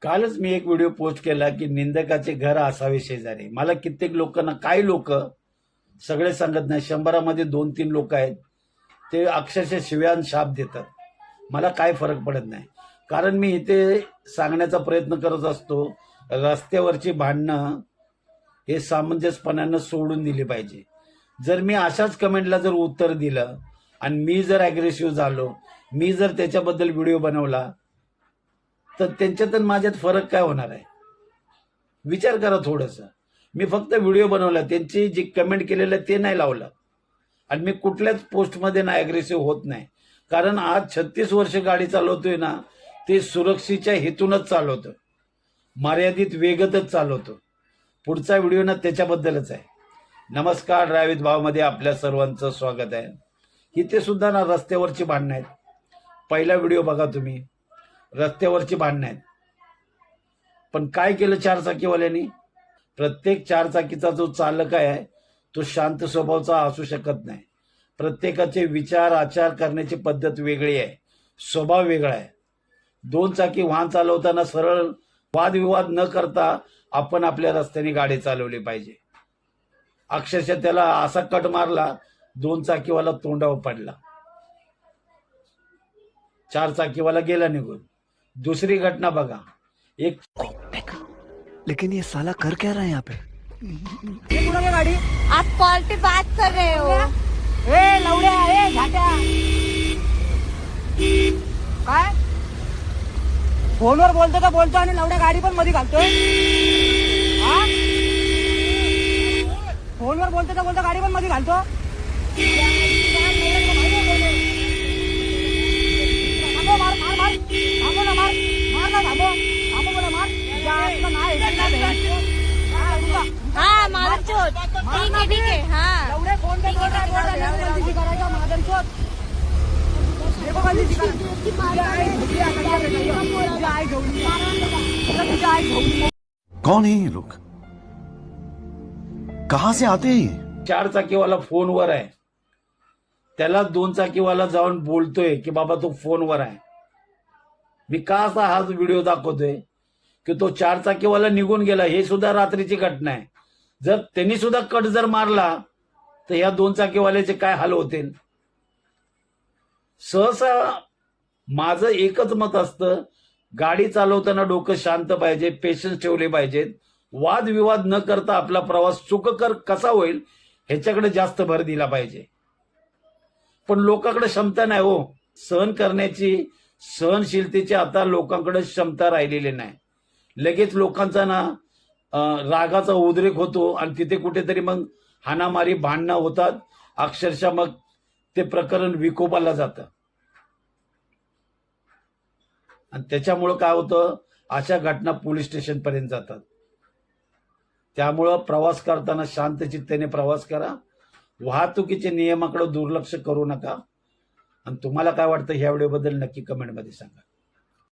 कालच मी एक video post केला की निंदकाचे घर असावे शेजारी. मला कित्येक लोकांना, काही लोक, सगळे सांगत नाही, 100मध्ये 2-3 लोक आहेत ते अक्षरशः शिव्यान शाप देतात. मला काय फरक पडत नाही, कारण मी इथे सांगण्याचा प्रयत्न करत असतो, रस्त्यावरची भांडणं हे सामंजस्यपणानं सोडून दिली पाहिजे. जर मी अशाच कमेंटला जर उत्तर दिलं आणि मी जर अग्रेसिव्ह झालो, मी जर त्याच्याबद्दल व्हिडिओ बनवला, तर त्यांच्यात आणि माझ्यात फरक काय होणार आहे? विचार करा थोडंसं. मी फक्त व्हिडिओ बनवला, त्यांची जी कमेंट केलेलं ते नाही लावलं, आणि मी कुठल्याच पोस्टमध्ये ना अग्रेसिव्ह होत नाही. कारण आज 36 वर्ष गाडी चालवतोय ना, ते सुरक्षेच्या हेतूनच चालवतो, मर्यादित वेगातच चालवतो. पुढचा व्हिडिओ ना त्याच्याबद्दलच आहे. नमस्कार, ड्रायव्हित भावमध्ये आपल्या सर्वांचं स्वागत आहे. इथे सुद्धा ना रस्त्यावरची भांडणं आहेत. पहिला व्हिडिओ बघा तुम्ही, रस्त्यावरची भांडणं आहेत. पण काय केलं चारचाकीवाल्यांनी? प्रत्येक चारचाकीचा जो चालक आहे तो शांत स्वभावाचा असू शकत नाही. प्रत्येकाचे विचार, आचार करण्याची पद्धत वेगळी आहे, स्वभाव वेगळा आहे. 2 चाकी वाहन चालवताना सरळ वादविवाद न करता आपण आपल्या रस्त्याने गाडी चालवली पाहिजे. अक्षरशः त्याला असा कट मारला, 2 चाकीवाला तोंडावर पडला, 4 चाकीवाला गेला निघून. दुसरी घटना बघा, एक लेकिन ये साला कर क्या रहा है यहाँ पे? ये गाड़ी आप कॉल पे बात कर रहे हो? ए लवड्या, ए झाट्या, काय फोनवर बोलतो तर बोलतो आणि लवड्या गाडी पण मध्ये घालतोय. हा? फोनवर बोलतो तर बोलतो गाडी पण मध्ये घालतो. थांबो, मार मार मार, थांबो ना, मार मार ना, थांबो थांबो मला, मार हाँ मार चोट, ठीक है हाँ. लवड्या फोन पे बोल रहा है, करायचा माझा चोट. देखो गलती दिखा, कौन है ये लोग? कहां से आते हैं ये? 4 चाकीवाला फोनवर आहे, त्याला 2 चाकीवाला जाऊन बोलतोय की बाबा तो फोनवर आहे. मी का असा हा व्हिडिओ दाखवतोय की तो 4 चाकीवाला निघून गेला. हे सुद्धा रात्रीची घटना आहे. जर त्यांनी सुद्धा कट जर मारला तर या 2 चाकीवाल्याचे काय हाल होतील? सहसा माझं एकच मत असतं, गाडी चालवताना डोकं शांत पाहिजे, पेशन्स ठेवले पाहिजेत. वादविवाद न करता आपला प्रवास सुखकर कसा होईल ह्याच्याकडे जास्त भर दिला पाहिजे. पण लोकांकडे क्षमता नाही हो सहन करण्याची, सहनशीलतेची आता लोकांकडे क्षमता राहिलेली नाही. लगेच लोकांचा ना रागाचा उद्रेक होतो आणि तिथे कुठेतरी मग हाणामारी, भांडणं होतात. अक्षरशः मग ते प्रकरण विकोपाला जातं आणि त्याच्यामुळं काय होतं, अशा घटना पोलीस स्टेशन पर्यंत जातात. त्यामुळं प्रवास करताना शांतचित्तेने प्रवास करा. वाहतुकीचे नियमाकडे दुर्लक्ष करू नका. आणि तुम्हाला काय वाटतं ह्या व्हिडिओबद्दल नक्की कमेंटमध्ये सांगा.